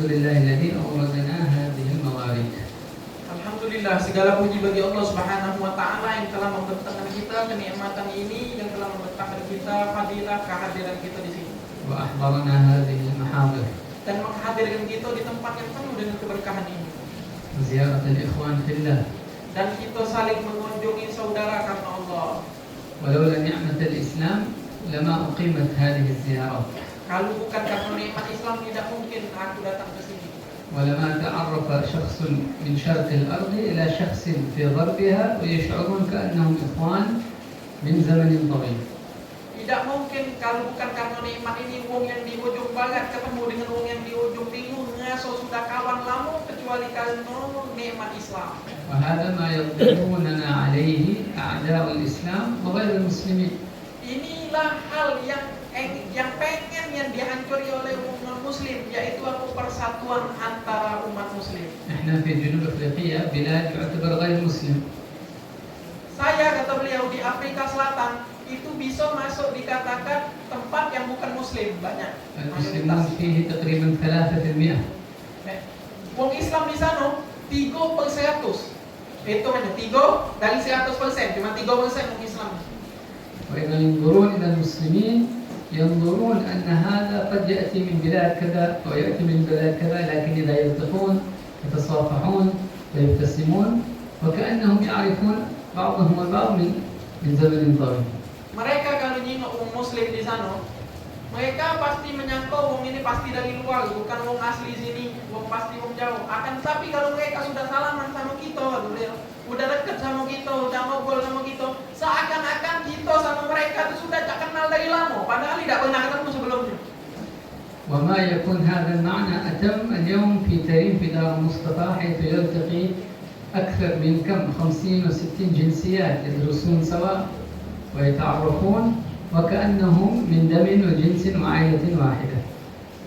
Alhamdulillahilladzi awradana hadhihi al-mawarid. Alhamdulillah, segala puji bagi Allah Subhanahu wa taala yang telah membentangkan kita kenikmatan ini, yang telah membentangkan kita fadilah kehadiran kita di sini. Wa ahbarana hadhihi al-mahadir. Dan menghadirkan kita di tempat yang penuh dengan keberkahan ini. Ziyarat al-ikhwan fillah. Dan kita saling mengunjungi saudara karena Allah. Walaula ni'mat al-Islam lama uqimat hadhihi az-ziyarat. Kalau bukan karena nikmat Islam tidak mungkin aku datang ke sini. ولما تعرف شخص من شرق الأرض إلى شخص في غربها ويشعرون كأنهم إخوان من زمن طويل. Tidak mungkin kalau bukan karena nikmat ini, wong yang di ujung barat ketemu dengan wong yang di ujung timur ngaso sudah kawan lama, kecuali karena nikmat Islam. وهذا ما يقدموننا عليه أعداء الإسلام وغير المسلمين. Inilah hal yang pengen yang dihancuri oleh umat muslim, yaitu persatuan antara umat muslim. احنا في جنوب افريقيا بلاد يعتبر غير مسلم. Saya, kata beliau, di Afrika Selatan itu bisa masuk dikatakan tempat yang bukan muslim banyak. المسلمون فيه تقريبا 3%. Wong Islam di sana 3%. Itu hanya 3 dari 100%, cuma 3% wong Islam. وإذا ينظرون إلى المسلمين ينظرون أن هذا قد يأتي من بلاد كذا أو يأتي من بلاد كذا، لكن إذا يلتقون يتصافحون ويبتسمون وكأنهم يعرفون بعضهم البعض من زمن طويل. Mereka kalau nyingok wong muslim di sana, mereka pasti menyangka wong ini pasti dari luar, bukan wong asli sini, wong pasti wong jauh. Akan tapi kalau mereka sudah salaman sama kita, udah dekat sama kita, udah ngobrol sama kita, seakan-akan kita sama mereka itu sudah tak kenal dari lama, padahal tidak pernah ketemu sebelumnya. وما يكون هذا المعنى أتم اليوم في تاريخ دار مصطفى، حيث يلتقي أكثر من 50 و60 جنسيات يدرسون سوا ويتعرفون وكأنهم من دم وجنس وعائلة واحدة.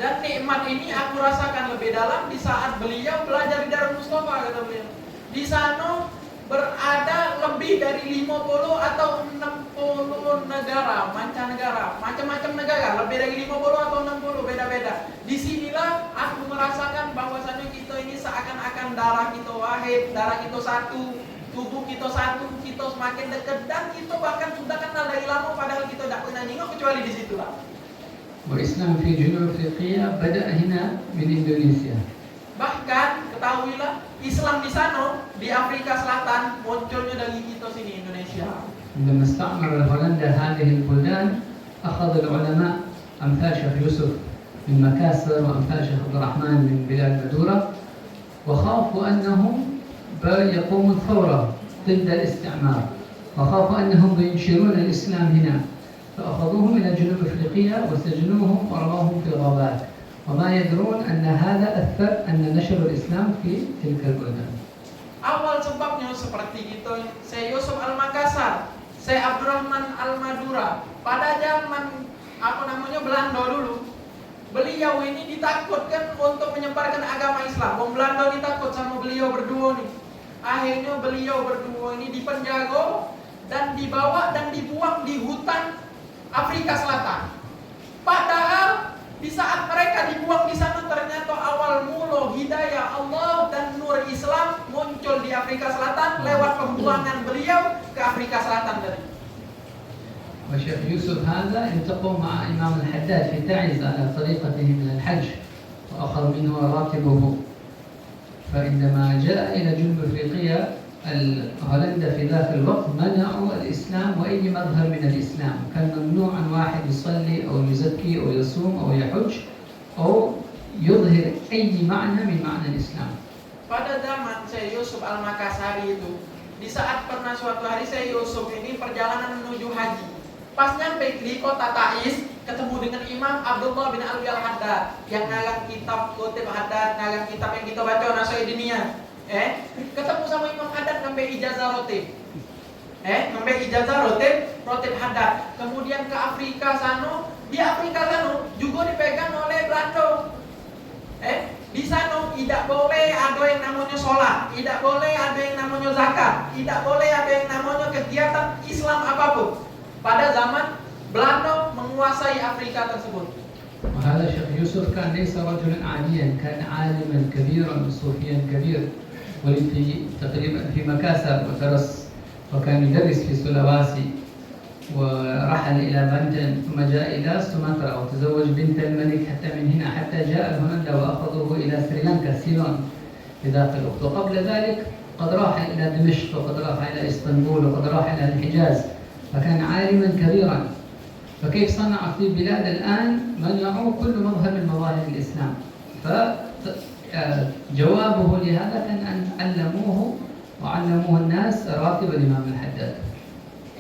Dan nikmat ini aku rasakan lebih dalam di saat beliau belajar di Darul Mustafa, kata beliau. Di sana berada lebih dari 50 atau 60 negara, mancanegara, macam-macam negara, lebih dari 50 atau 60, beda-beda. Disinilah aku merasakan bahwasanya kita ini seakan-akan darah kita wahid, darah kita satu, tubuh kita satu, kita semakin dekat, dan kita bahkan sudah kenal dari lama, padahal kita tidak pernah nyingok kecuali di situlah. والإسلام في جنوب أفريقيا بدأ هنا من إندونيسيا. Bahkan ketahuilah Islam di sana di Afrika Selatan munculnya dari kita sini, Indonesia. عندما استعمر هولندا هذه البلدان أخذ العلماء أمثال شيخ يوسف من مكاسر وأمثال شيخ عبد الرحمن من بلاد مدورة، وخافوا أنهم يقوموا ثورة ضد الاستعمار، وخافوا أنهم ينشرون الإسلام هنا، فأخذوهم إلى جنوب أفريقيا وسجنوهم ورموهم في الغابات، وما يدرون أن هذا أثر أن نشر الإسلام في تلك البلدان. Awal sebabnya seperti kita, Syekh Yusuf Al-Makassar, Syekh Abdurrahman Al-Madura, pada zaman Belanda dulu, beliau ini ditakutkan untuk menyebarkan agama Islam. Wong Belanda ditakut sama beliau berdua nih. Akhirnya beliau berdua ini dipenjara dan dibawa dan dibuang di hutan Afrika Selatan. Padahal di saat mereka dibuang di sana, ternyata awal mula hidayah Allah dan nur Islam muncul di Afrika Selatan lewat pembuangan beliau ke Afrika Selatan tadi. وشيخ يوسف هذا التقوا مع إمام الحداد في تعز على طريقته من الحج، وأخذ منه راتبه. فعندما جاء إلى جنوب أفريقيا هولندا في ذاك الوقت منعوا الإسلام وأي مظهر من الإسلام، كان ممنوع أن واحد يصلي أو يزكي أو يصوم أو يحج أو يظهر أي معنى من معنى الإسلام. Pada zaman Syekh Yusuf Al-Makassari itu, di saat pernah suatu hari Syekh Yusuf ini perjalanan menuju haji. Pas nyampe di kota Taiz, ketemu dengan Imam Abdullah bin Alwi Al-Haddad yang ngarang kitab Kutub Haddad, ngarang kitab yang kita baca Nasa'i Diniyah. Ketemu sama Imam Haddad ngambil ijazah rotib. Ngambil ijazah rotib Haddad. Kemudian ke Afrika sana, di Afrika sana juga dipegang oleh Belanda. Di sana tidak boleh ada yang namanya sholat, tidak boleh ada yang namanya zakat, tidak boleh ada yang namanya kegiatan Islam apapun. Pada zaman Belanda menguasai Afrika tersebut. وهذا شيخ يوسف كان ليس رجلا عاديا، كان عالما كبيرا صوفيا كبير، ولد تقريبا في مكاسر ودرس وكان يدرس في سولواسي، ورحل إلى بنتن ثم جاء إلى سومطرة وتزوج بنت الملك حتى من هنا حتى جاء هولندا وأخذوه إلى سريلانكا سيلون في ذاك الوقت. وقبل ذلك قد راح إلى دمشق وقد راح إلى إسطنبول وقد راح إلى الحجاز، فكان عالما كبيرا. فكيف صنع في بلاد الآن منعوا كل مظهر من مظاهر الإسلام؟ فجوابه لهذا كان أن علموه الناس راتب الإمام الحداد.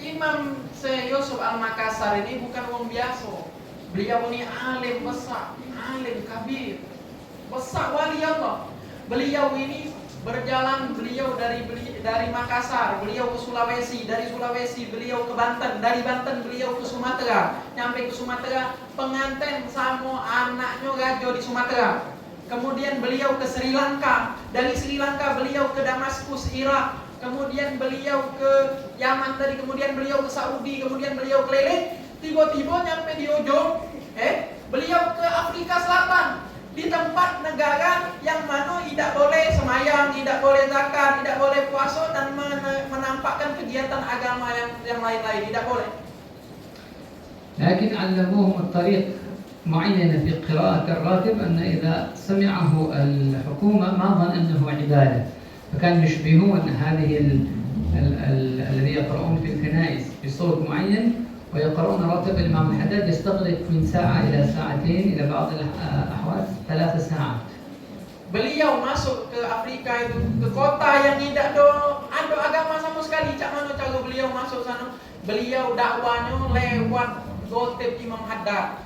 Imam Syekh Yusuf Al-Makassar ini bukan orang biasa. Beliau ini alim besar, alim kabir, besar wali Allah. Beliau ini berjalan, beliau dari Makassar, beliau ke Sulawesi, dari Sulawesi beliau ke Banten, dari Banten beliau ke Sumatera, nyampe ke Sumatera pengantin sama anaknya raja di Sumatera. Kemudian beliau ke Sri Lanka, dari Sri Lanka beliau ke Damaskus, Irak. Kemudian beliau ke Yaman tadi, kemudian beliau ke Saudi, kemudian beliau keliling, tiba-tiba nyampe di ujung, beliau ke Afrika Selatan, di tempat negara yang mana tidak boleh semayang, tidak boleh zakat, tidak boleh puasa dan menampakkan kegiatan agama yang lain-lain, tidak boleh. لكن علموهم الطريق معينة في قراءة الراتب أن إذا سمعه الحكومة ما ظن أنه عبادة، فكانوا يشبهون هذه الذي يقرؤون في الكنائس بصوت معين ويقرؤون راتب الإمام الحداد يستغرق من ساعة إلى ساعتين إلى بعض الأحوال 3 ساعات. Beliau masuk ke Afrika itu, ke kota yang tidak ada agama sama sekali. Cak mana cara beliau masuk sana? Beliau dakwanya lewat gotib Imam Haddad.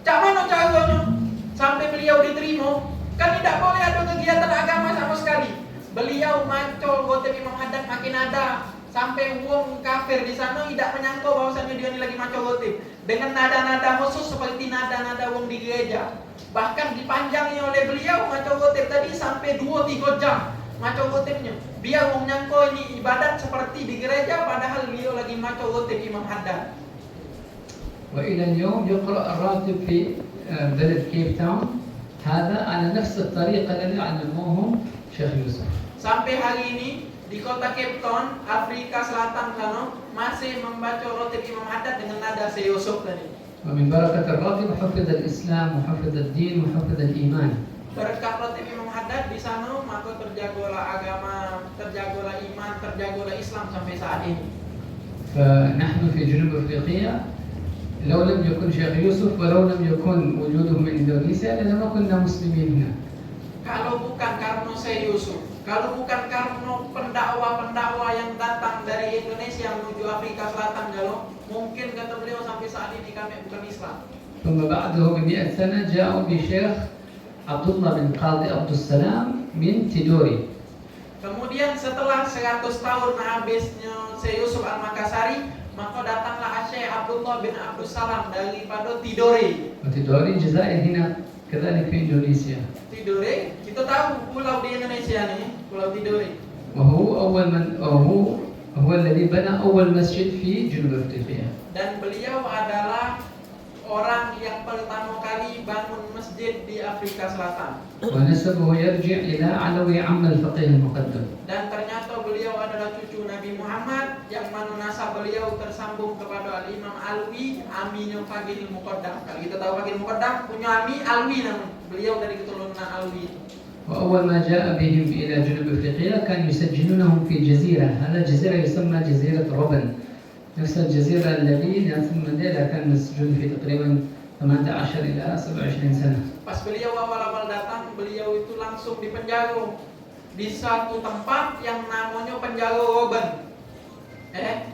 Cak mana caranya? Sampai beliau diterima, kan tidak boleh ada kegiatan agama sama sekali. Beliau maco gotib Imam Haddad makin ada, sampai wong kafir di sana tidak menyangka bahwasanya dia ini lagi maco gotib dengan nada-nada khusus seperti nada-nada wong di gereja. Bahkan dipanjangi oleh beliau maco gotib tadi sampai 2-3 jam maco gotibnya. Biar wong nyangka ini ibadat seperti di gereja padahal beliau lagi maco gotib Imam Haddad. وإلى اليوم يقرأ الراتب في بلد كيب تاون هذا على نفس الطريقة الذي علموهم شيخ يوسف. Sampai hari ini di kota Cape Town, Afrika Selatan sana masih membaca rotib Imam Haddad dengan nada Syekh Yusuf tadi. ومن بركة الراتب حفظ الإسلام وحفظ الدين وحفظ الإيمان. Berkat rotib Imam Haddad di sana maka terjagalah agama, terjagalah iman, terjagalah Islam sampai saat ini. فنحن في جنوب أفريقيا لو لم يكن شيخ يوسف ولو لم يكن وجودهم من إندونيسيا لما كنا مسلمين هنا. Kalau bukan karena Syekh Yusuf, kalau bukan karena pendakwa-pendakwa yang datang dari Indonesia menuju Afrika Selatan, kalau mungkin kata beliau sampai saat ini kami bukan Islam. ثم بعده ب100 سنة جاءوا بشيخ عبد الله بن قاضي عبد السلام من تيدوري. Kemudian setelah 100 tahun habisnya Syekh Yusuf Al-Makassari, maka datanglah Syekh Abdullah bin Abdus Salam daripada Tidore. وتيدوري الجزائر هنا كذلك في إندونيسيا. Tidore, kita tahu pulau di Indonesia nih, Pulau Tidore. هو الذي بنى أول مسجد في جنوب أفريقيا. Dan beliau adalah orang yang pertama kali bangun masjid di Afrika Selatan. ونسبه يرجع إلى علوي عم الفقيه المقدم. Dan ternyata beliau adalah cucu Nabi Muhammad yang mana nasab beliau tersambung kepada Al-Imam Alwi, aminyo Fagil Muqaddam. Kalau kita tahu Fagil Muqaddam punya ami Alwi namanya. Beliau dari keturunan Alwi. وأول ما جاء بهم إلى جنوب أفريقيا كانوا يسجنونهم في جزيرة، هذا جزيرة يسمى جزيرة روبن، نفس الجزيرة التي نيلسون مانديلا كان مسجون في تقريبا 18 إلى 27 سنة. Pas beliau awal-awal datang, beliau itu langsung dipenjara di satu tempat yang namanya penjara Robben.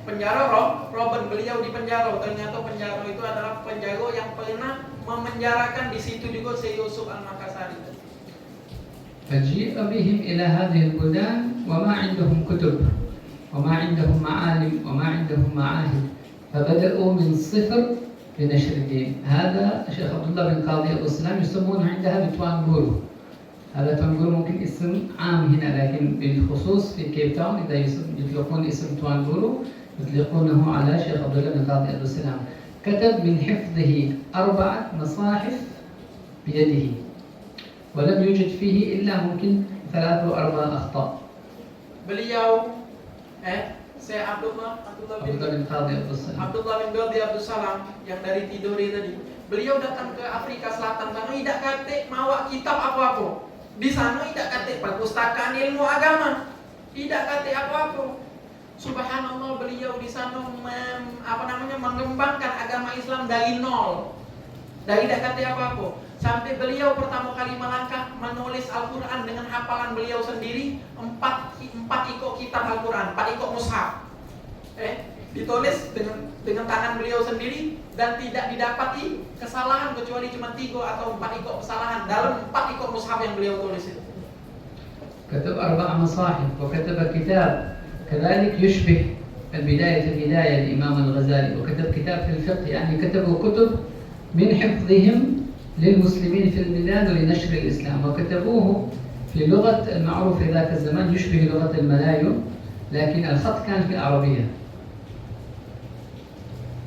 Penjara Robben, beliau dipenjara. Ternyata penjara itu adalah penjara yang pernah memenjarakan di situ juga Syekh Yusuf Al-Makassari. فجيء بهم إلى هذه البلدان وما عندهم كتب وما عندهم معالم وما عندهم معاهد، فبدأوا من صفر لنشر الدين. هذا الشيخ عبد الله بن قاضي أبو السلام يسمونه عندها بتوانغورو. هذا توانغورو ممكن اسم عام هنا، لكن بالخصوص في كيب تاون إذا يطلقون اسم توانغورو يطلقونه على الشيخ عبد الله بن قاضي أبو السلام. كتب من حفظه 4 مصاحف بيده ولم يوجد فيه إلا ممكن 3 أو 4 أخطاء. Beliau Syekh Abdullah bin Qadhi Abdus Salam yang dari Tidore tadi. Beliau datang ke Afrika Selatan sana tidak kate mawa kitab apa-apa. Di sana tidak kate perpustakaan ilmu agama. Tidak kate apa-apa. Subhanallah, beliau di sana mengembangkan agama Islam dari nol. Dari tidak kate apa-apa. Sampai beliau pertama kali melangkah menulis Al-Quran dengan hafalan beliau sendiri, 4 ikok kitab Al-Quran, 4 ikok mushaf. Ditulis dengan tangan beliau sendiri dan tidak didapati kesalahan kecuali cuma 3 atau 4 ikok kesalahan dalam 4 ikok mushaf yang beliau tulis itu. كتب 4 مصاحف وكتب كتاب كذلك يشبه البداية الإمام الغزالي، وكتب كتاب في الفقه، يعني كتبوا كتب من حفظهم للمسلمين في البلاد ولنشر الإسلام، وكتبوه في لغة المعروف في ذاك الزمان يشبه لغة الملايو، لكن الخط كان في العربية.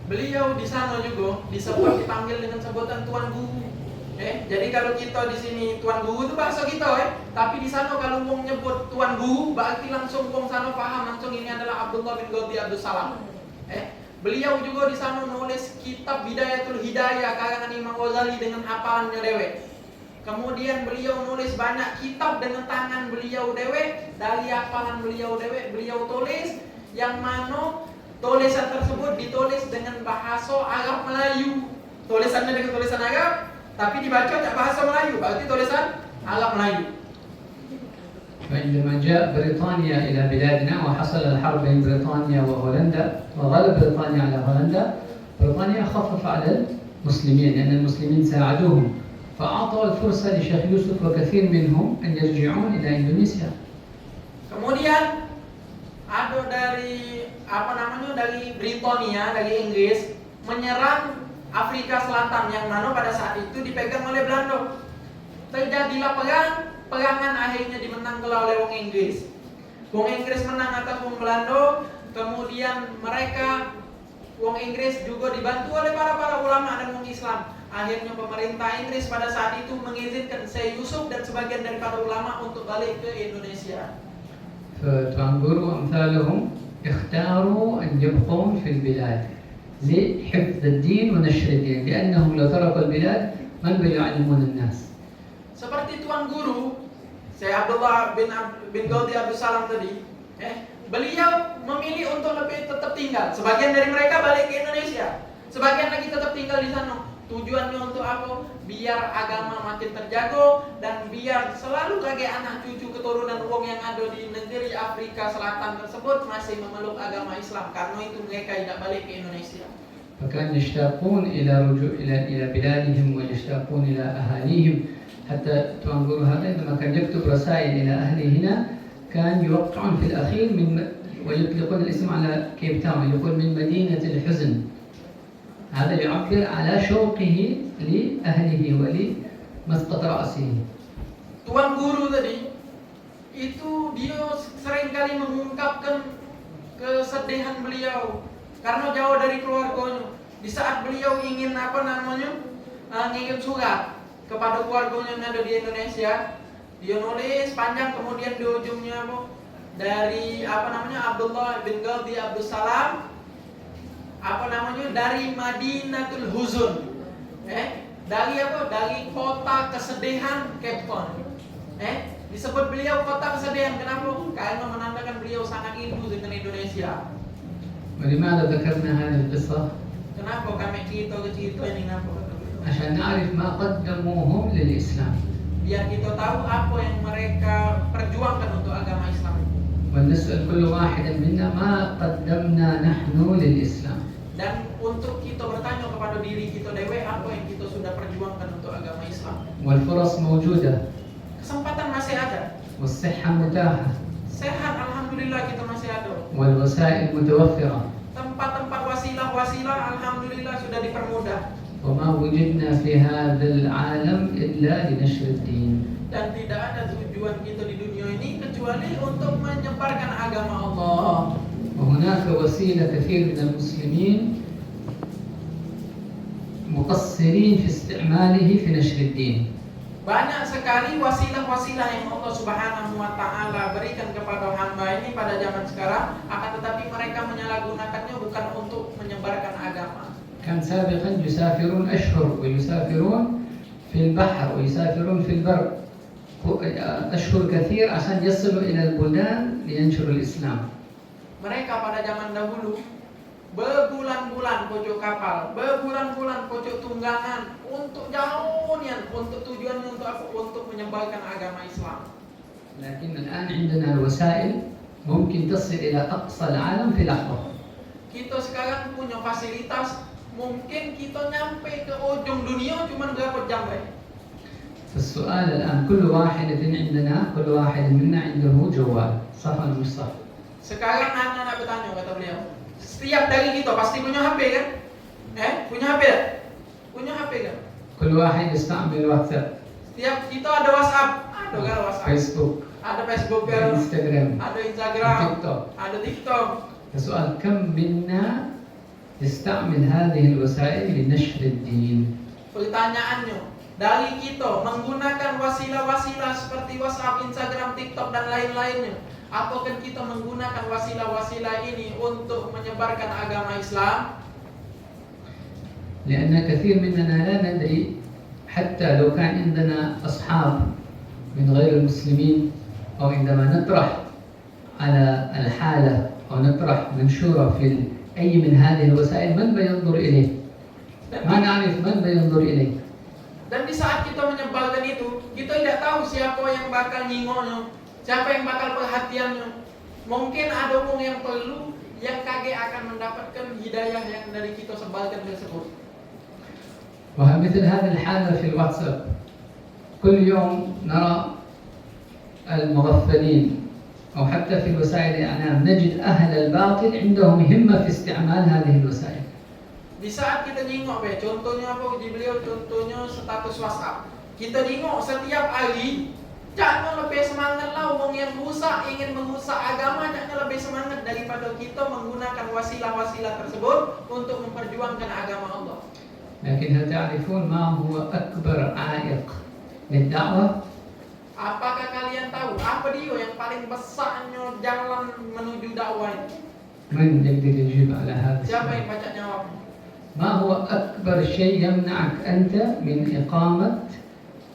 Beliau di sana juga disebut dipanggil dengan sebutan Tuan Guru. Jadi kalau kita di sini Tuan Guru itu bahasa kita, tapi di sana kalau mau nyebut Tuan Guru berarti langsung wong sana paham langsung ini adalah Abdullah bin Qadhi Abdus Salam. Beliau juga di sana nulis kitab Bidayatul Hidayah karangan Imam Ghazali dengan hafalannya dewek. Kemudian beliau nulis banyak kitab dengan tangan beliau dewek, dari hafalan beliau dewek beliau tulis, yang mana tulisan tersebut ditulis dengan bahasa Arab Melayu. Tulisannya dengan tulisan Arab, tapi dibaca tak bahasa Melayu, berarti tulisan Arab Melayu. فعندما جاء بريطانيا إلى بلادنا وحصل الحرب بين بريطانيا وهولندا وغلب بريطانيا على هولندا، بريطانيا خفف على المسلمين لأن المسلمين ساعدوهم، فأعطوا الفرصة لشيخ يوسف وكثير منهم أن يرجعون إلى إندونيسيا. Kemudian ada dari Britania, dari Inggris menyerang Afrika Selatan yang mana pada saat itu dipegang oleh Belanda. Terjadilah perangan akhirnya dimenang oleh wong Inggris. Wong Inggris menang atas wong Belanda, kemudian wong Inggris juga dibantu oleh para ulama dan wong Islam. Akhirnya pemerintah Inggris pada saat itu mengizinkan Syekh Yusuf dan sebagian dari para ulama untuk balik ke Indonesia. فتوان غورو وأمثالهم اختاروا أن يبقون في البلاد لحفظ الدين ونشر الدين، لأنهم لو تركوا البلاد من يعلمون الناس. Seperti Tuan Guru Syekh Abdullah bin Qadhi Abdus Salam tadi, beliau memilih untuk tetap tinggal. Sebagian dari mereka balik ke Indonesia, sebagian lagi tetap tinggal di sana. Tujuannya untuk apa? Biar agama makin terjaga dan biar selalu lagi anak cucu keturunan wong yang ada di negeri Afrika Selatan tersebut masih memeluk agama Islam. Karena itu mereka tidak balik ke Indonesia. فكان يشتاقون إلى رجوع إلى بلادهم ويشتاقون إلى أهاليهم. حتى توان غورو هذا عندما كان يكتب رسائل إلى أهله هنا كان يوقعون في الأخير ويطلقون الاسم على كيب تاون، يقول من مدينة الحزن. هذا يعبر على شوقه لأهله ولمسقط رأسه. Tuan Guru tadi itu dia seringkali mengungkapkan kesedihan beliau karena jauh dari keluarganya. Di saat beliau ingin ngirim surat kepada keluarganya yang ada di Indonesia, dia nulis panjang, kemudian di ujungnya dari Abdullah bin Qadhi Abdus Salam dari Madinatul Huzun, dari kota kesedihan Cape Town. Disebut beliau kota kesedihan, kenapa? Karena menandakan beliau sangat rindu dengan Indonesia. ولماذا ذكرنا هذه القصة؟ Kenapa kami cerita ini kenapa? عشان نعرف ما قدموهم للإسلام. Biar kita tahu apa yang mereka perjuangkan untuk agama Islam. ونسأل كل واحد منا ما قدمنا نحن للإسلام. Dan untuk kita bertanya kepada diri kita dewe apa yang kita sudah perjuangkan untuk agama Islam. والفرص موجودة. Kesempatan masih ada. والصحة متاحة. Sehat alhamdulillah kita masih ada. والوسائل متوفرة. Tempat-tempat wasilah alhamdulillah sudah dipermudah. وما وجدنا في هذا العالم إلا لنشر الدين. Dan tidak ada tujuan kita di dunia ini kecuali untuk menyebarkan agama Allah. وهناك وسيلة كثير من المسلمين مقصرين في استعماله في نشر الدين. Banyak sekali wasilah-wasilah yang Allah Subhanahu wa taala berikan kepada hamba ini pada zaman sekarang, akan tetapi mereka menyalahgunakannya bukan untuk menyebarkan agama. كان سابقا يسافرون أشهر ويسافرون في البحر ويسافرون في البر أشهر كثير عشان يصلوا إلى البلدان لينشروا الإسلام. Mereka pada zaman dahulu berbulan-bulan pojok kapal, berbulan-bulan pojok tunggangan untuk jauh nian, untuk tujuannya untuk apa? Untuk menyebarkan agama Islam. لكن الآن عندنا الوسائل ممكن تصل إلى أقصى العالم في لحظة. Kita sekarang punya fasilitas, mungkin kita nyampe ke ujung dunia cuma berapa jam baik. فالسؤال الآن كل واحد منا عنده جوال، صح ولا مش صح؟ Sekarang anak bertanya, kata beliau, setiap dari kita pasti punya HP kan? Punya HP kan? Punya HP kan? كل واحد يستعمل واتساب. Setiap kita ada WhatsApp, ada kan WhatsApp. فيسبوك. Ada Facebook kan? انستغرام. Ada Instagram. تيك توك. Ada TikTok. السؤال كم منا يستعمل هذه الوسائل لنشر الدين؟ Pertanyaannya, dari kita menggunakan wasilah-wasilah seperti WhatsApp, Instagram, TikTok dan lain-lainnya, apakah kita menggunakan wasilah-wasilah ini untuk menyebarkan agama Islam? لأن كثير مننا لا ندري، حتى لو كان عندنا أصحاب من غير المسلمين أو عندما نطرح على الحالة أو نطرح منشورة في أي من هذه الوسائل من بينظر إليه؟ ما نعرف من بينظر إليه. Dan di saat kita menyebarkan itu, kita tidak tahu siapa yang bakal nyingoknya, siapa yang bakal perhatiannya. Mungkin ada orang yang perlu, yang kaget akan mendapatkan hidayah yang dari kita sebarkan tersebut. ومثل هذه الحالة في الواتساب كل يوم نرى المغفلين أو حتى في وسائل الإعلام نجد أهل الباطل عندهم همة في استعمال هذه الوسائل. Di saat kita jengok, contohnya apa di beliau, contohnya status WhatsApp. Kita jengok setiap hari, jangan lebih semangat lah orang yang rusak, ingin merusak agama, jangan lebih semangat daripada kita menggunakan wasilah-wasilah tersebut untuk memperjuangkan agama Allah. لكن هل تعرفون ما هو أكبر عائق للدعوة؟ Apakah kalian tahu apa dia yang paling besarnya jalan menuju dakwah ini? من يقدر يجيب على هذا Siapa yang السؤال؟ baca jawab? ما هو أكبر شيء يمنعك أنت من إقامة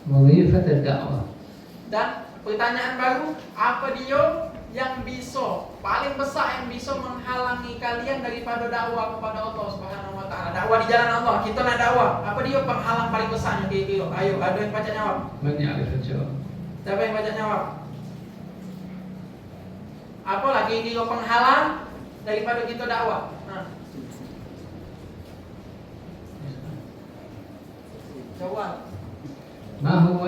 وظيفة الدعوة؟ Dan pertanyaan baru, apa dia yang bisa, paling besar yang bisa menghalangi kalian daripada dakwah kepada Allah Subhanahu wa taala, dakwah di jalan Allah, kita nak dakwah. Apa dia penghalang paling besarnya kira-kira? Ayo, ada yang baca jawab. من يعرف الجواب؟ Siapa yang baca jawab? Apa lagi kira penghalang daripada kita dakwah? Jawab. ما هو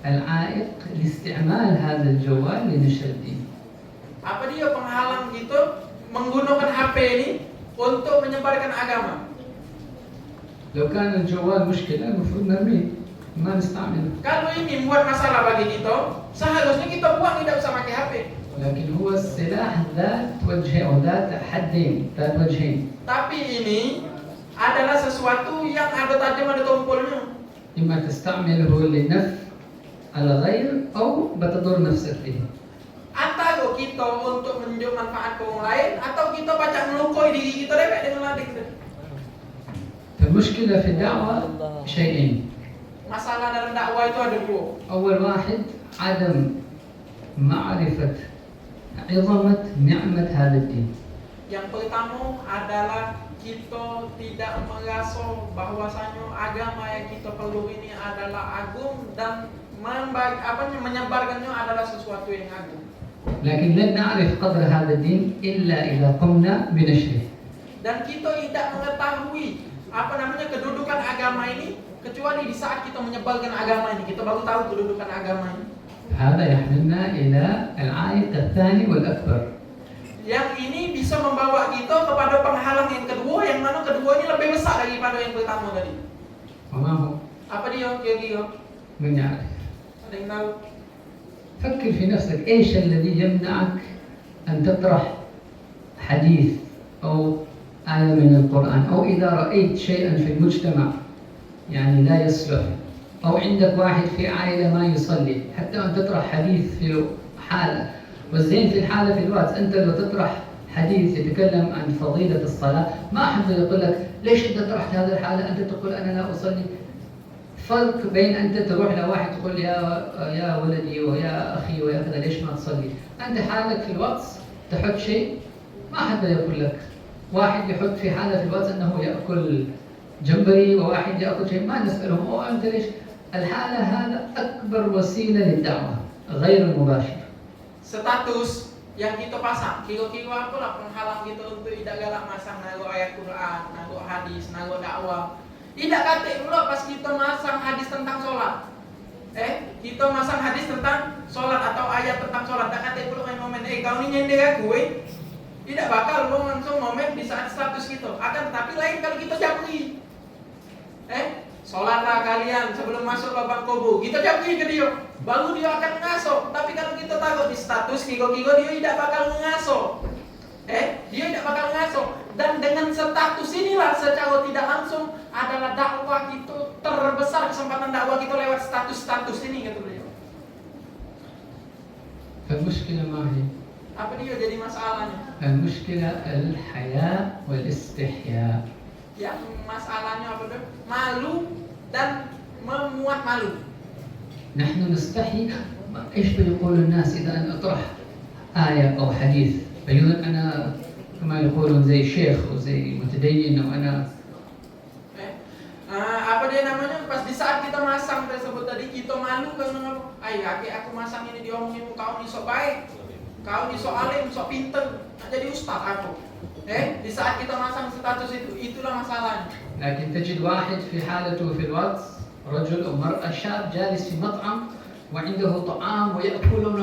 العائق لاستعمال هذا الجوال لنشر الدين؟ Apa dia penghalang kita menggunakan HP ini untuk menyebarkan agama? لو كان الجوال مشكلة المفروض نرميه ما نستعمله. Kalau ini membuat masalah bagi kita, seharusnya kita buang, tidak usah pakai HP. لكن هو السلاح ذات وجهين أو ذات حدين، ذات وجهين. Tapi ini adalah sesuatu yang ada tajam ada tumpulnya. إما تستعمله لنفع الغير أو بتضر نفسك به. Antara kita untuk menunjuk manfaat ke orang lain, atau kita baca melukai diri kita dengan lading. فالمشكلة في الدعوة شيئين. Masalah dalam dakwah itu ada dua. أول واحد عدم معرفة عظمة نعمة هذا الدين. Yang pertama adalah kita tidak merasa bahwasanya agama yang kita peluk ini adalah agung dan menyebarkannya adalah sesuatu yang agung. لكن لن نعرف قدر هذا الدين إلا إذا قمنا بنشره. Dan kita tidak mengetahui kedudukan agama ini kecuali di saat kita menyebarkan agama ini, kita baru tahu kedudukan agama ini. هذا يحملنا إلى العائق الثاني والأكبر. Yang ini bisa membawa kita kepada penghalang yang kedua, yang mana kedua ini lebih besar daripada yang pertama tadi. وما هو؟ Apa dia kira-kira? من يعرف؟ Ada yang tahu? فكر في نفسك، إيش الذي يمنعك أن تطرح حديث أو آية من القرآن أو إذا رأيت شيئا في المجتمع يعني لا يصلح، أو عندك واحد في عائلة ما يصلي، حتى أن تطرح حديث في حالة، والزين في الحالة في الوقت أنت لو تطرح حديث يتكلم عن فضيلة الصلاة ما أحد يقول لك ليش أنت طرحت هذه الحالة، أنت تقول أنا لا أصلي. فرق بين أنت تروح لواحد تقول يا ولدي ويا أخي ويا كذا ليش ما تصلي، أنت حالك في الوقت تحط شيء ما حد يقول لك. واحد يحط في حالة في الوقت أنه يأكل جمبري وواحد يأكل شيء ما نسألهم أو أنت ليش. الحالة هذا أكبر وسيلة للدعوة غير المباشر. Status yang kita pasang, kilo-kilo apalah penghalang kita untuk tidak galak masang naruh ayat Quran, naruh hadis, naruh dakwah. Tidak kata pula pas kita masang hadis tentang sholat. Kita masang hadis tentang sholat atau ayat tentang sholat. Tak kata pula main momen, kau ni nyender aku, tidak bakal lo langsung momen di saat status kita. Akan tetapi lain kalau kita japri. Sholatlah kalian sebelum masuk babak kubur. Kita japri ke dia, baru dia akan ngaso. Tapi kalau kita taruh di status kigo-kigo, dia tidak bakal ngaso. Dia tidak bakal ngaso. Dan dengan status inilah secara tidak langsung adalah dakwah kita terbesar, kesempatan dakwah kita lewat status-status ini, kata beliau. المشكلة ما هي؟ Apa dia jadi masalahnya? المشكلة الحياء والاستحياء. Yang masalahnya apa tuh? Malu dan memuat malu. نحن نستحي. إيش بيقول الناس إذا أنا أطرح آية أو حديث بيقولون أنا كما يقولون زي شيخ وزي متدين وأنا apa dia namanya, pas di saat kita masang tersebut tadi kita malu karena aku masang ini diomongin kau ni sok baik, kau ni sok alim, sok pinter, jadi ustaz aku. Di saat kita masang status itu, itulah masalahnya. لكن تجد واحد في حالته في الوقت رجل أو مرأة شاب جالس في مطعم وعنده طعام ويأكلون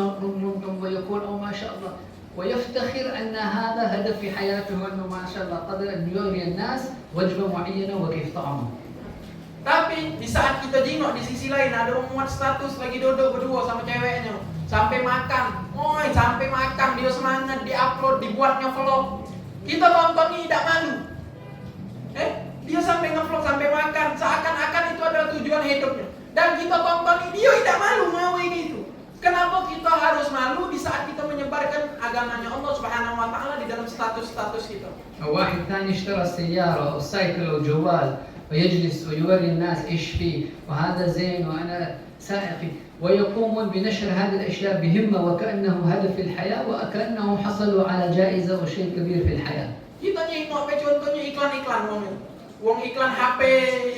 ويقول أو ما شاء الله ويفتخر أن هذا هدف في حياته وأنه ما شاء الله قدر أن يوري الناس وجبة معينة وكيف طعمه. Tapi di saat kita jengok di sisi lain ada memuat status lagi duduk berdua sama ceweknya sampai makan, sampai makan dia semangat diupload, dibuatnya vlog. Kita tonton ini tidak malu. Dia sampai ngevlog sampai makan seakan-akan itu adalah tujuan hidupnya. Dan kita tonton ini dia tidak malu mau ini itu. Kenapa kita harus malu di saat kita menyebarkan agamanya Allah Subhanahu wa taala di dalam status-status kita? واحد ثاني اشترى سيارة أو سايكل أو جوال ويجلس ويوري الناس إيش فيه وهذا زين وأنا سائقي ويقومون بنشر هذه الأشياء بهمة وكأنه هدف في الحياة وكأنهم حصلوا على جائزة أو شيء كبير في الحياة. Kita nengok contohnya iklan-iklan wong iklan HP,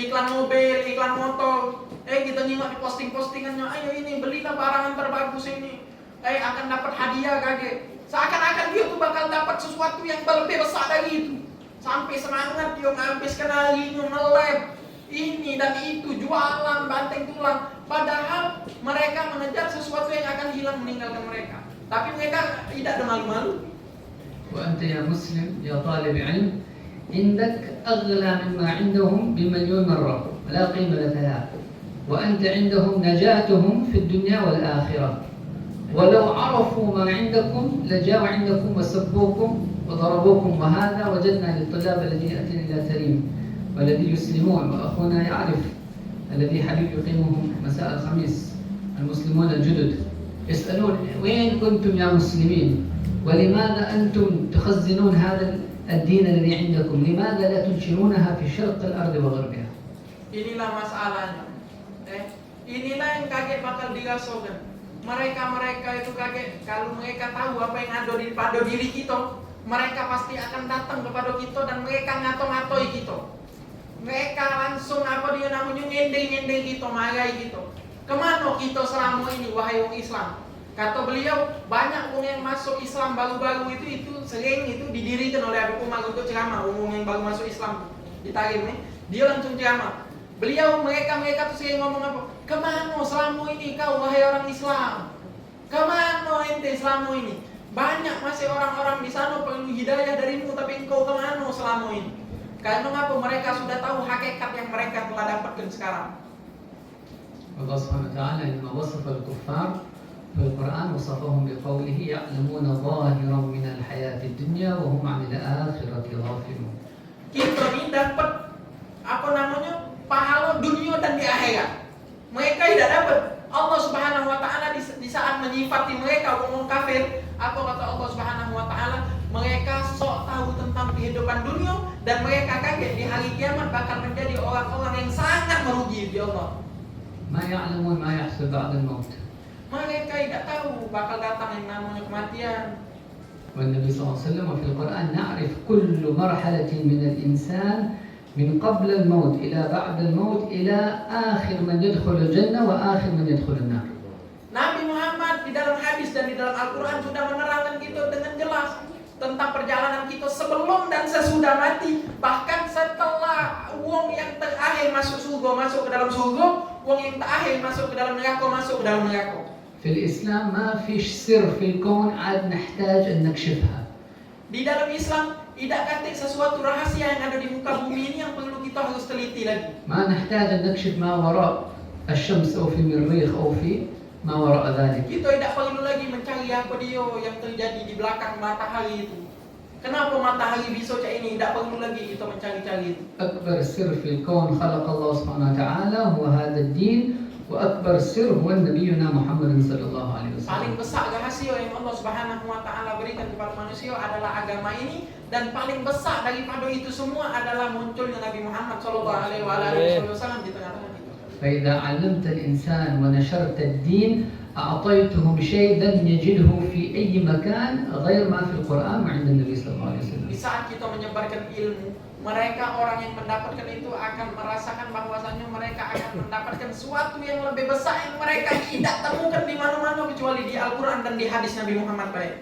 iklan mobil, iklan motor. Kita nengok di posting-postingannya, ayo ini belilah barangan terbagus ini. Akan dapat hadiah kaget. Seakan-akan dia tuh bakal dapat sesuatu yang lebih besar dari itu. Sampai semangat dia menghabiskan harinya nge-lab ini dan itu, jualan banting tulang. Padahal mereka mengejar sesuatu yang akan hilang meninggalkan mereka. Tapi mereka tidak ada malu-malu. وأنت يا مسلم يا طالب علم عندك أغلى مما عندهم بمليون مرة لا قيمة لها، وأنت عندهم نجاتهم في الدنيا والآخرة، ولو عرفوا ما عندكم لجاءوا عندكم وسبوكم وضربوكم. وهذا وجدنا للطلاب الذين يأتون إلى تريم والذي يسلمون، وأخونا يعرف الذي حبيب يقيمهم مساء الخميس المسلمون الجدد يسألون وين كنتم يا مسلمين، ولماذا أنتم تخزنون هذا الدين الذي عندكم، لماذا لا تنشرونها في شرق الأرض وغربها. Inilah masalahnya. Inilah yang kaget bakal dirasakan. Mereka itu kaget kalau mereka tahu apa yang ada pada diri kita, mereka pasti akan datang kepada kita dan mereka ngato-ngatoi kita. Mereka langsung apa dia namanya nyendeng-nyendeng kita, marahi kita. Kemana kita selama ini wahai orang Islam? Kata beliau, banyak orang yang masuk Islam baru-baru itu sering itu didirikan oleh Habib Umar untuk ceramah. Orang yang baru masuk Islam di Tarim dia langsung ceramah. Beliau mereka tuh sering ngomong apa? Kemana selama ini kau wahai orang Islam? Kemana ente selama ini? Banyak masih orang-orang di sana perlu hidayah darimu, tapi engkau kemana selama ini? Karena apa? Mereka sudah tahu hakikat yang mereka telah dapatkan sekarang. Allah Subhanahu wa taala لما وصف الكفار في القرآن وصفهم بقوله يعلمون ظاهرا من الحياة الدنيا وهم عن الآخرة غافلون. Kita ini dapat apa namanya pahala dunia dan di akhirat. Mereka tidak dapat. Allah Subhanahu wa taala di saat menyifati mereka orang kafir, apa kata Allah Subhanahu wa taala? Mereka sok tahu tentang kehidupan dunia dan mereka kaget di hari kiamat bakal menjadi orang-orang yang sangat merugi di Allah. ما يعلمون ما يحصل بعد الموت. Mereka tidak tahu bakal datang yang namanya kematian. والنبي صلى الله عليه وسلم وفي القرآن نعرف كل مرحلة من الإنسان من قبل الموت إلى بعد الموت إلى آخر من يدخل الجنة وآخر من يدخل النار. Nabi Muhammad di dalam hadis dan di dalam Al-Quran sudah menerangkan kita dengan jelas tentang perjalanan kita sebelum dan sesudah mati. Bahkan setelah wong yang terakhir masuk surga masuk ke dalam surga, wong yang terakhir masuk ke dalam neraka masuk ke dalam neraka. في الإسلام ما فيش سر في الكون عاد نحتاج أن نكشفها. Di dalam Islam tidak katik sesuatu rahasia yang ada di muka bumi ini yang perlu kita harus teliti lagi. ما نحتاج أن نكشف ما وراء الشمس أو في المريخ أو في ما وراء ذلك. Kita tidak perlu lagi mencari apa dia yang terjadi di belakang matahari itu. Kenapa matahari bisa kayak ini? Tidak perlu lagi kita mencari-cari itu. أكبر سر في الكون خلق الله سبحانه وتعالى هو هذا الدين وأكبر سر هو نبينا محمد صلى الله عليه Paling وسلم. besar rahasia yang Allah Subhanahu wa taala berikan kepada manusia adalah agama ini, dan paling besar daripada itu semua adalah munculnya Nabi Muhammad sallallahu alaihi wasallam di tengah-tengah kita. فإذا علمت الإنسان ونشرت الدين أعطيته بشيء لن يجده في أي مكان غير ما في القرآن وعند النبي صلى الله عليه وسلم. Di saat kita menyebarkan ilmu, mereka orang yang mendapatkan itu akan merasakan bahwasanya mereka akan mendapatkan sesuatu yang lebih besar yang mereka tidak temukan di mana-mana kecuali di Al-Quran dan di hadis Nabi Muhammad baik.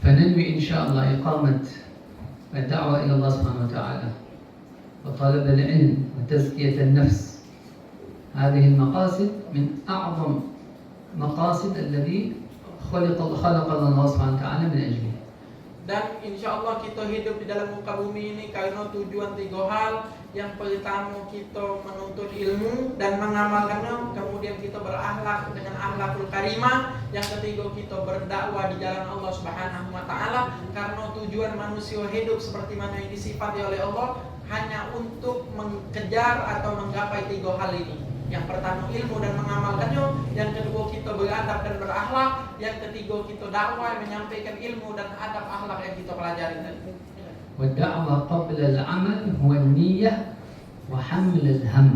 فننوي إن شاء الله إقامة الدعوة إلى الله سبحانه وتعالى وطلب العلم وتزكية النفس. هذه المقاصد من أعظم مقاصد الذي خلق الله سبحانه وتعالى من أجله. Dan insya Allah kita hidup di dalam muka bumi ini karena tujuan 3 hal. Yang pertama kita menuntut ilmu dan mengamalkannya. Kemudian kita berakhlak dengan akhlakul karimah. Yang ketiga kita berdakwah di jalan Allah Subhanahu wa taala. Karena tujuan manusia hidup seperti mana yang disifati oleh Allah hanya untuk mengejar atau menggapai 3 hal ini. Yang pertama ilmu dan mengamalkannya, yang kedua kita beradab dan berakhlak, yang ketiga kita dakwah menyampaikan ilmu dan adab akhlak yang kita pelajari tadi. والدعوة قبل العمل هو النية وحمل الهم.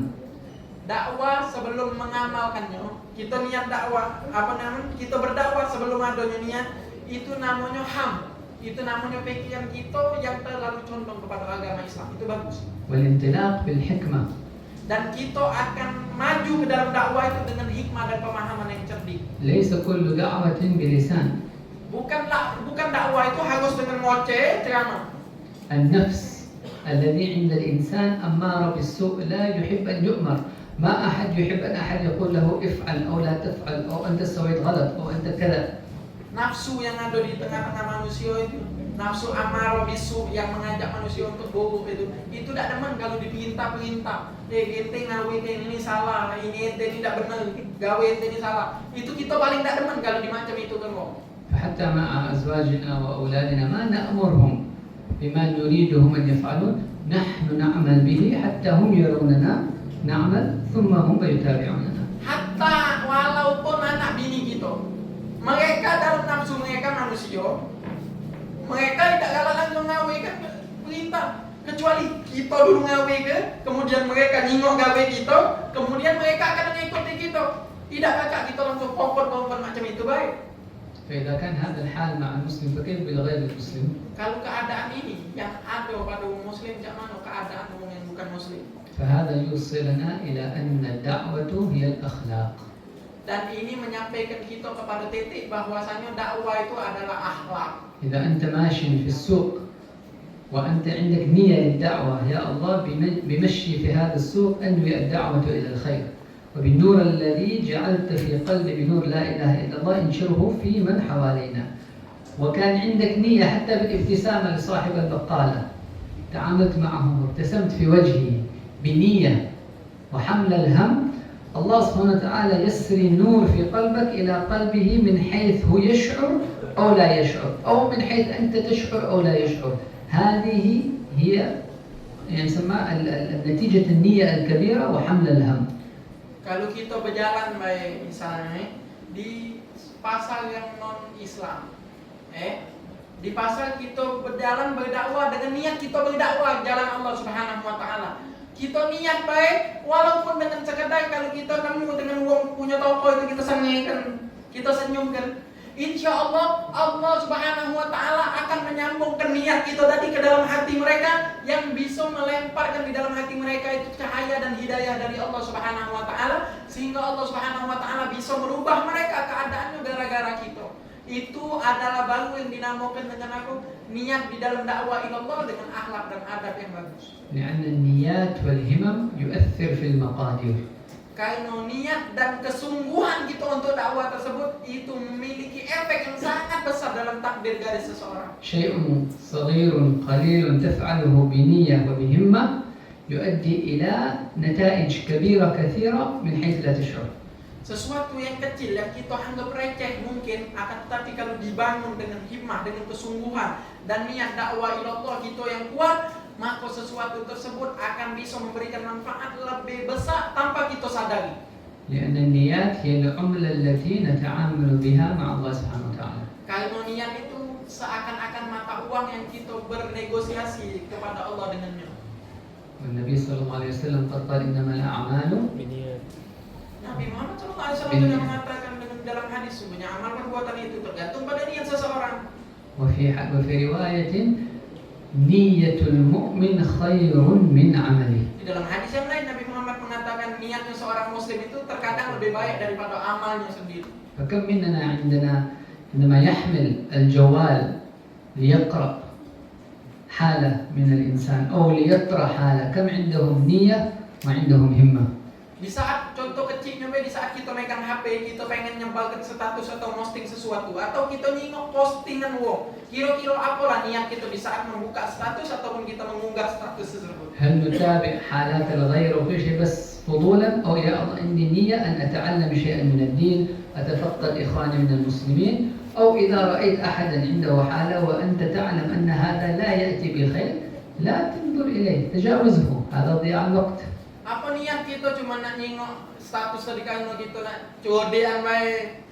Dakwah sebelum mengamalkannya, kita niat dakwah, apa namanya? Kita berdakwah sebelum adanya niat, itu namanya ham. Itu namanya pikiran kita yang terlalu condong kepada agama Islam. Itu bagus. والانطلاق بالحكمة. Dan kita akan maju ke dalam dakwah itu dengan hikmah dan pemahaman yang cerdik. ليس كل دعوة بلسان. Bukan dakwah itu harus dengan ngoceh ceramah. النفس الذي عند الإنسان أمارة بالسوء لا يحب أن يؤمر. ما أحد يحب أن أحد يقول له افعل أو لا تفعل أو أنت سويت غلط أو أنت كذا. Nafsu yang ada di tengah-tengah manusia itu, nafsu amarah bisu yang mengajak manusia untuk buruk itu tidak demen kalau diperintah-perintah. Ente ngawe ini salah, ini ente tidak benar, gawe ente ini salah. Itu kita paling tidak demen kalau dimacam itu kan kok. فحتى مع أزواجنا وأولادنا ما نأمرهم بما نريدهم أن يفعلون، نحن نعمل به حتى هم يروننا نعمل ثم هم يتابعوننا. Hatta walaupun anak bini kita, mereka dalam nafsu mereka manusia, mereka tidak galak langsung ngawe kan perintah, kecuali kita dulu ngawe ke, kemudian mereka ningok gawe kita, kemudian mereka akan mengikuti kita. Tidak kakak kita langsung pompon macam itu baik. فإذا كان هذا الحال مع المسلم فكيف بالغير المسلم؟ Kalau keadaan ini yang ada pada muslim, jangan mana keadaan orang yang bukan muslim. فهذا يوصلنا إلى أن الدعوة هي الأخلاق. Dan ini menyampaikan kita kepada titik bahwasanya dakwah itu adalah akhlak. إذا أنت ماشي في السوق وأنت عندك نية للدعوة، يا الله بمشي في هذا السوق أنوي الدعوة إلى الخير، وبالنور الذي جعلت في قلبي بنور لا إله إلا الله انشره في من حوالينا. وكان عندك نية حتى بالابتسامة لصاحب البقالة، تعاملت معه وابتسمت في وجهه بنية وحمل الهم، الله سبحانه وتعالى يسري النور في قلبك إلى قلبه من حيث هو يشعر أو لا يشعر، أو من حيث أنت تشعر أو لا يشعر. هذه هي يعني سمى نتيجة النية الكبيرة وحمل الهم. Kalau kita berjalan baik misalnya di pasar yang non Islam, di pasar kita berjalan berdakwah dengan niat kita berdakwah jalan Allah Subhanahu Wa Taala. Kita niat baik, walaupun dengan sekedar kalau kita nemu dengan uang punya toko itu kita senangkan, kita senyumkan. Insya Allah Allah Subhanahu Wa Taala akan menyambungkan niat kita tadi ke dalam hati mereka, yang bisa melemparkan di dalam hati mereka itu cahaya dan hidayah dari Allah Subhanahu Wa Taala, sehingga Allah Subhanahu Wa Taala bisa merubah mereka keadaannya gara-gara kita. Itu adalah baru yang dinamakan dengan aku niat di dalam dakwah ilallah dengan akhlak dan adab yang bagus. لأن النيات والهمم يؤثر في المقادير. Karena niat dan kesungguhan kita untuk dakwah tersebut itu memiliki efek yang sangat besar dalam takdir dari seseorang. شيء صغير قليل تفعله بنية وبهمة يؤدي إلى نتائج كبيرة كثيرة من حيث لا تشعر. Sesuatu yang kecil yang kita anggap receh mungkin, akan tetapi kalau dibangun dengan himmah, dengan kesungguhan dan niat dakwah ilallah kita yang kuat, maka sesuatu tersebut akan bisa memberikan manfaat lebih besar tanpa kita sadari. لأن النيات هي العملة التي نتعامل بها مع الله سبحانه وتعالى. Kalau niat itu seakan-akan mata uang yang kita bernegosiasi kepada Allah dengannya. والنبي صلى الله عليه وسلم قد قال إنما الأعمال Nabi Muhammad SAW sudah mengatakan dalam hadis, sungguhnya amal perbuatan itu tergantung pada niat seseorang. وفي رواية نية المؤمن خير من عمله. Di dalam hadis yang lain Nabi Muhammad mengatakan niatnya seorang muslim itu terkadang lebih baik daripada amalnya sendiri. فكم مننا عندما يحمل الجوال ليقرأ حالة من الإنسان أو ليطرح حالة، كم عندهم نية وعندهم همة. Di saat contoh kecilnya, di saat kita megang HP, kita pengen nyembalkan status atau posting sesuatu, atau kita nyingok postingan kira-kira apalah niat kita di saat membuka status ataupun kita mengunggah status tersebut. هل نتابع حالات الغير وكل شيء بس فضولا، أو يا الله عندي نية أن أتعلم شيئا من الدين، أتفقد إخواني من المسلمين، أو إذا رأيت أحدا عنده حالة وأنت تعلم أن هذا لا يأتي بخير لا تنظر إليه، تجاوزه، هذا ضياع الوقت. Apa niat kita cuma nak nyingok status tadi kalau kita nak codean baik,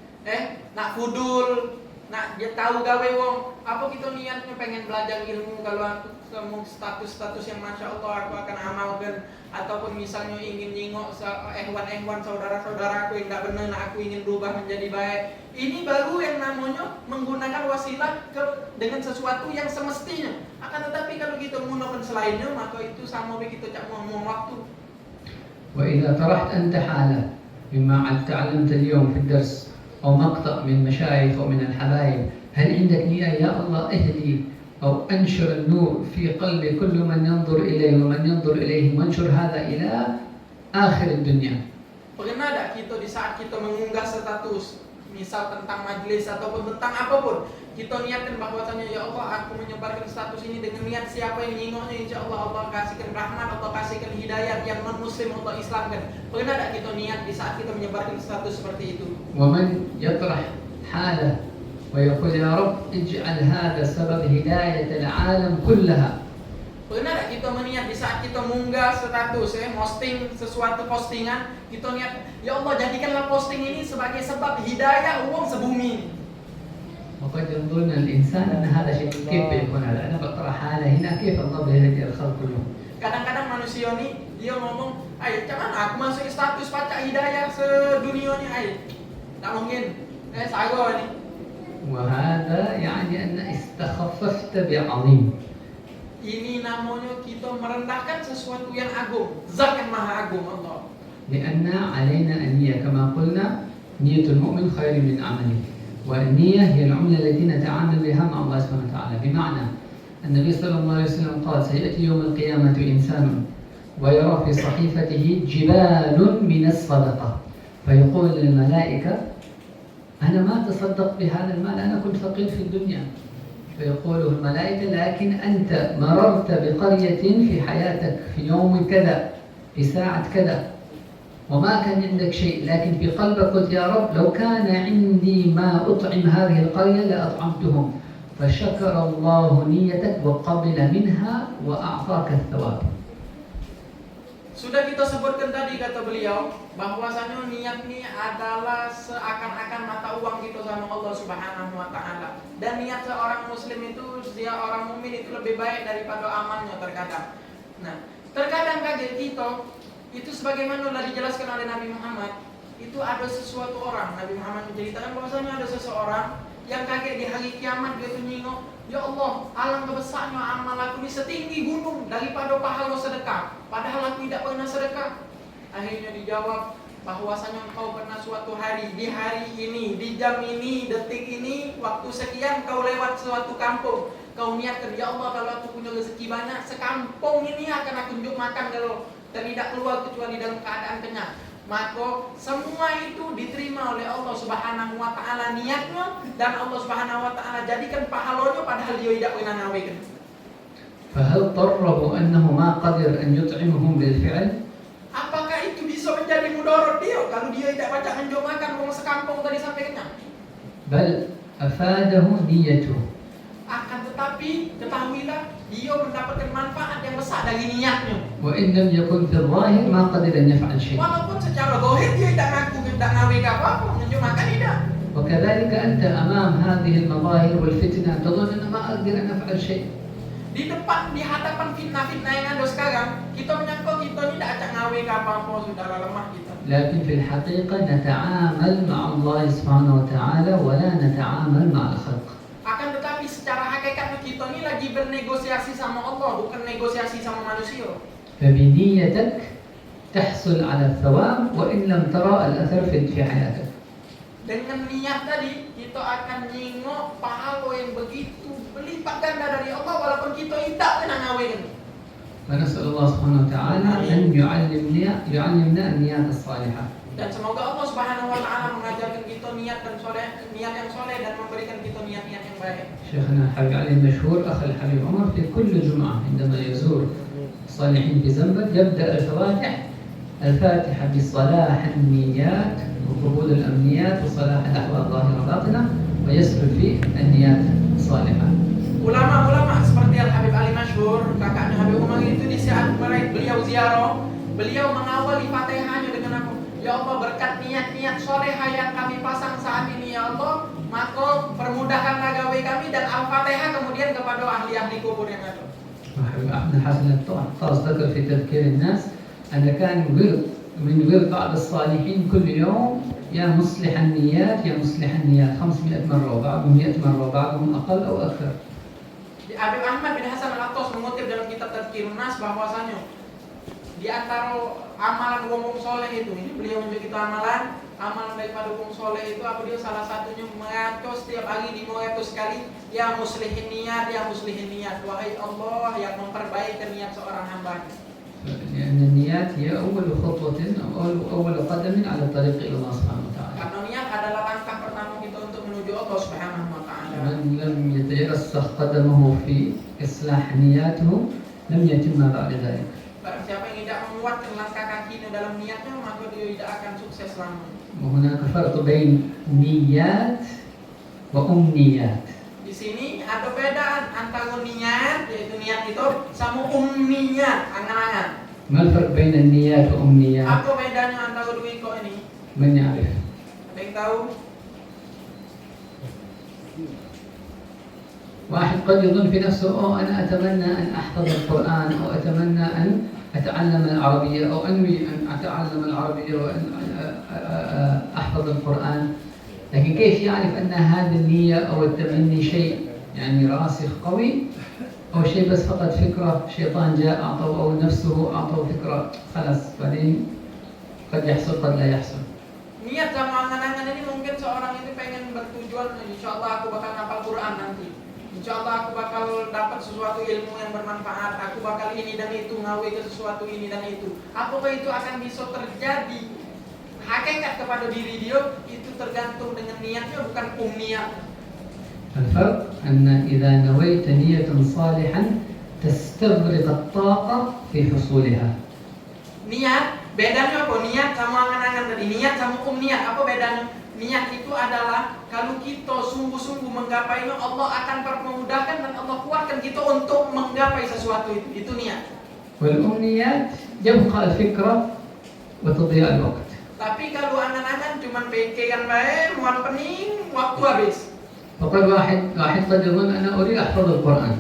nak fudul, nak dia tahu gawe wong. Apa kita niatnya pengen belajar ilmu, kalau aku ketemu status-status yang masya Allah aku akan amalkan, ataupun misalnya ingin nyingok ehwan saudara-saudaraku yang tak benar, nak aku ingin berubah menjadi baik. Ini baru yang namanya menggunakan wasilah dengan sesuatu yang semestinya. Akan tetapi kalau kita menggunakan selainnya, maka itu sama begitu cak buang waktu. وإذا طرحت أنت حالة مما تعلمت اليوم في الدرس أو مقطع من مشايخ أو من الحبايب، هل عندك نية يا الله اهدي أو أنشر النور في قلب كل من ينظر إليه ومن ينظر إليه، وانشر هذا إلى آخر الدنيا. Pernah tak kita di saat kita mengunggah status, misal tentang majelis ataupun tentang apapun, kita niatkan bahwasanya ya Allah aku menyebarkan status ini dengan niat siapa yang nyingoknya insya Allah Allah kasihkan rahmat, Allah kasihkan hidayah, yang non muslim Allah Islamkan. Pernah tak kita niat di saat kita menyebarkan status seperti itu? ومن يطرح حالة ويقول يا رب اجعل هذا سبب هداية العالم كلها. Pernah tak kita meniat di saat kita munggah status, posting sesuatu postingan, kita niat ya Allah jadikanlah posting ini sebagai sebab hidayah uang sebumi. وقد يظن الإنسان أن هذا شيء، كيف يكون هذا؟ أنا بطرح حالة هنا، كيف الله يهدي الخلق كلهم؟ Kadang-kadang manusia ini dia ngomong, "Ay, cuman aku masuk status pacak hidayah sedunia ni, ay." Tak mungkin. Saya ni. وهذا يعني أن استخففت بعظيم. Ini namanya kita merendahkan sesuatu yang agung, zat yang maha agung Allah. لأن علينا النية كما قلنا، نية المؤمن خير من عمله. والنية هي العملة التي نتعامل بها مع الله سبحانه وتعالى. بمعنى النبي صلى الله عليه وسلم قال سيأتي يوم القيامة إنسان ويرى في صحيفته جبال من الصدقة، فيقول للملائكة أنا ما تصدق بهذا المال، أنا كنت فقير في الدنيا. فيقول الملائكة لكن أنت مررت بقرية في حياتك في يوم كذا في ساعة كذا وما كان عندك شيء، لكن في قلبك قلت يا رب لو كان عندي ما أطعم هذه القرية لأطعمتهم، فشكر الله نيتك وقبل منها وأعطاك الثواب. Sudah kita sebutkan tadi kata beliau bahwasanya niat ini adalah seakan-akan mata uang kita sama Allah Subhanahu wa taala. Dan niat seorang muslim itu, dia orang mukmin itu lebih baik daripada amalnya terkadang. Nah, terkadang kaget kita itu sebagaimana telah dijelaskan oleh Nabi Muhammad, itu ada sesuatu orang, Nabi Muhammad menceritakan bahwasanya ada seseorang yang kaget di hari kiamat, dia itu nyingok, ya Allah, alangkah besarnya amal aku ini setinggi gunung daripada pahala sedekah, padahal aku tidak pernah sedekah. Akhirnya dijawab bahwasanya engkau pernah suatu hari, di hari ini, di jam ini, detik ini, waktu sekian kau lewat suatu kampung, kau niatkan, ya Allah, kalau aku punya rezeki banyak, sekampung ini akan aku tunjuk makan kalau tidak keluar kecuali dalam keadaan kenyang. Maka semua itu diterima oleh Allah Subhanahu wa taala niatnya, dan Allah Subhanahu wa taala jadikan pahalanya padahal dia tidak pernah ngawekan. فهل ضره أنه ما قدر أن يطعمهم بالفعل؟ Apakah itu bisa menjadi mudarat dia kalau dia tidak baca menjok makan orang sekampung tadi sampai kenyang? بل أفاده نيته. Akan tetapi ketahuilah dia mendapatkan manfaat yang besar dari niatnya. وإن لم يكن في الظاهر ما قدر أن يفعل شيء. Walaupun secara zahir dia tidak ngaku, tidak ngawek apa-apa, menjok makan tidak. وكذلك أنت أمام هذه المظاهر والفتنة تظن أن ما أقدر أن أفعل شيء. Di depan, di hadapan fitnah-fitnah yang ada sekarang, kita menyangka kita ini tidak akan ngawek apa-apa, saudara, lemah kita. لكن في الحقيقة نتعامل مع الله سبحانه وتعالى ولا نتعامل مع الخلق. Akan tetapi secara hakikatnya kita ini lagi bernegosiasi sama Allah, bukan negosiasi sama manusia. فبنيتك تحصل على الثواب وإن لم ترى الأثر في حياتك. Dengan niat tadi kita akan nyingok pahala yang begitu berlipat ganda dari Allah walaupun kita tidak pernah ngawekan. فنسأل الله سبحانه وتعالى أن يعلمنا النيات الصالحة. Dan semoga Allah Subhanahu wa taala mengajarkan kita niat yang soleh dan memberikan kita niat-niat yang baik. شيخنا الحبيب علي المشهور أخ الحبيب عمر في كل جمعة عندما يزور الصالحين في زنبق يبدأ الفاتحة بصلاح النيات وقبول الأمنيات وصلاح الأحوال الظاهرة والباطنة ويسرد في النيات الصالحة. Ulama-ulama seperti Al-Habib Ali Masyhur, kakaknya Habib Umar itu di saat beliau ziarah, beliau mengawali Fatihahnya dengan apa? Ya Allah, berkat niat-niat soleha yang kami pasang saat ini ya Allah, maka permudahkanlah gawe kami, dan Al-Fatihah kemudian kepada ahli-ahli kubur yang ada. أحمد حسن الطاس ذكر في تذكير الناس أن كان ورد بعض الصالحين كل يوم يا مصلح النيات يا مصلح النيات 500 مرة وبعضهم 100 مرة وبعضهم أقل أو أكثر. Habib Ahmad bin Hasan Al-Attas mengutip dalam kitab Tadhkirun Nas bahwasanya di antara amalan wong soleh itu, ini beliau menunjuk kita amalan daripada wong soleh itu apa dia, salah satunya mengatur setiap hari 500 kali ya muslihin niat, wahai Allah yang memperbaiki niat seorang hamba. لأن النيات هي أول خطوة أو أول قدم على الطريق إلى الله سبحانه وتعالى. Karena niat adalah langkah pertama kita untuk menuju Allah Subhanahu wa taala. من لم يتيسر قدمه في إصلاح نياته لم يتم بعد ذلك. Barang siapa yang tidak menguatkan langkah kakinya dalam niatnya, maka dia tidak akan sukses selamanya. وهناك فرق بين نيات وأمنيات. Di sini ada perbedaan antara niat, yaitu niat itu, sama umniyat, angan-angan. ما الفرق بين النيات وأمنيات؟ Apa bedanya antara dua itu ini? من يعرف؟ Ada yang tahu? واحد قد يظن في نفسه أنا أتمنى أن أحفظ القرآن أو أتمنى أن أتعلم العربية أو أنوي أن أتعلم العربية وأن أحفظ القرآن، لكن كيف يعرف أن هذه النية أو التمني شيء يعني راسخ قوي أو شيء بس فقط فكرة شيطان جاء أعطاه أو نفسه أعطاه فكرة خلاص بعدين قد يحصل قد لا يحصل. Niat sama angan-angan ini mungkin seorang itu pengen bertujuan, insya Allah aku bakal hafal Quran nanti, insya Allah aku bakal dapat sesuatu ilmu yang bermanfaat, aku bakal ini dan itu, ngawe ke sesuatu ini dan itu. Apakah itu akan bisa terjadi hakikat kepada diri dia, itu tergantung dengan niatnya, bukan umniat. الفرق أن إذا نويت نية صالحا تستغرق الطاقة في حصولها. Niat, bedanya apa? Niat sama angan-angan tadi, niat sama umniat, apa bedanya? Niat itu adalah kalau kita sungguh-sungguh menggapainya, Allah akan memudahkan dan Allah kuatkan kita untuk menggapai sesuatu itu. Itu niat. والأمنيات يبقى الفكرة وتضيع الوقت. Tapi kalau angan-angan cuma pikiran baik, muat pening, waktu habis. فقد واحد قد يظن أنا أريد أحفظ القرآن.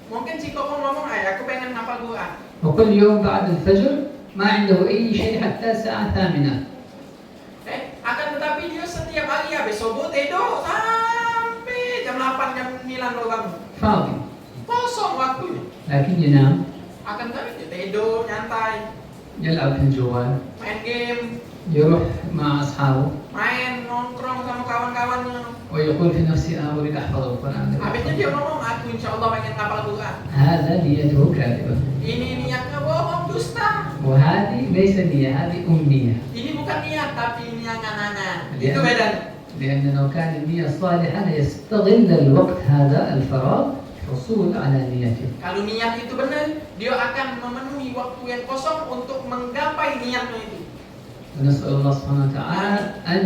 Mungkin si koko ngomong, aku pengen ngapal Quran. وكل يوم بعد الفجر ما عنده أي شيء حتى الساعة 8. Akan tetapi dia setiap hari habis subuh tidur sampai jam 8 jam 9 baru bangun. فاضي. Kosong waktunya. لكن ينام. Akan tetapi dia tidur nyantai, يلعب في الجوال. main game, يروح مع أصحابه. main nongkrong sama kawan-kawannya. ويقول في نفسه أريد أحفظ القرآن. Habisnya dia ngomong, aku insya Allah pengen ngapal Quran. هذا نيته كاذبة. Ini niatnya bohong, dusta. وهذه ليس نية، هذه أمنية. Ini bukan niat, tapi ini angan-angan. Itu bedanya. لأن لو كان النية صالحة يستغل الوقت هذا الفراغ حصول على نيته. Kalau niat itu benar, dia akan memenuhi waktu yang kosong untuk menggapai niatnya itu. ونسأل الله سبحانه وتعالى أن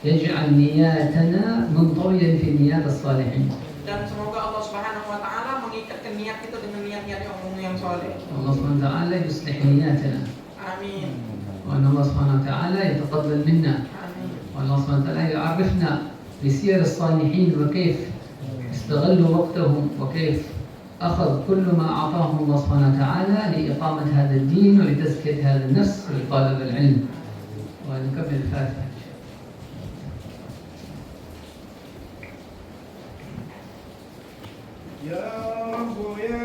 يجعل نياتنا منطويا في نيات الصالحين. Dan semoga Allah Subhanahu wa taala mengikatkan niat kita dengan niat-niat yang soleh. الله سبحانه وتعالى يصلح نياتنا. Amin. وأن الله سبحانه وتعالى يتقبل منا. Amin. وأن الله سبحانه وتعالى يعرفنا بسير الصالحين وكيف استغلوا وقتهم وكيف أخذ كل ما أعطاهم الله سبحانه وتعالى لإقامة هذا الدين ولتزكية هذا النفس ولطلب العلم. ونكمل الفاتحة. يا رب يا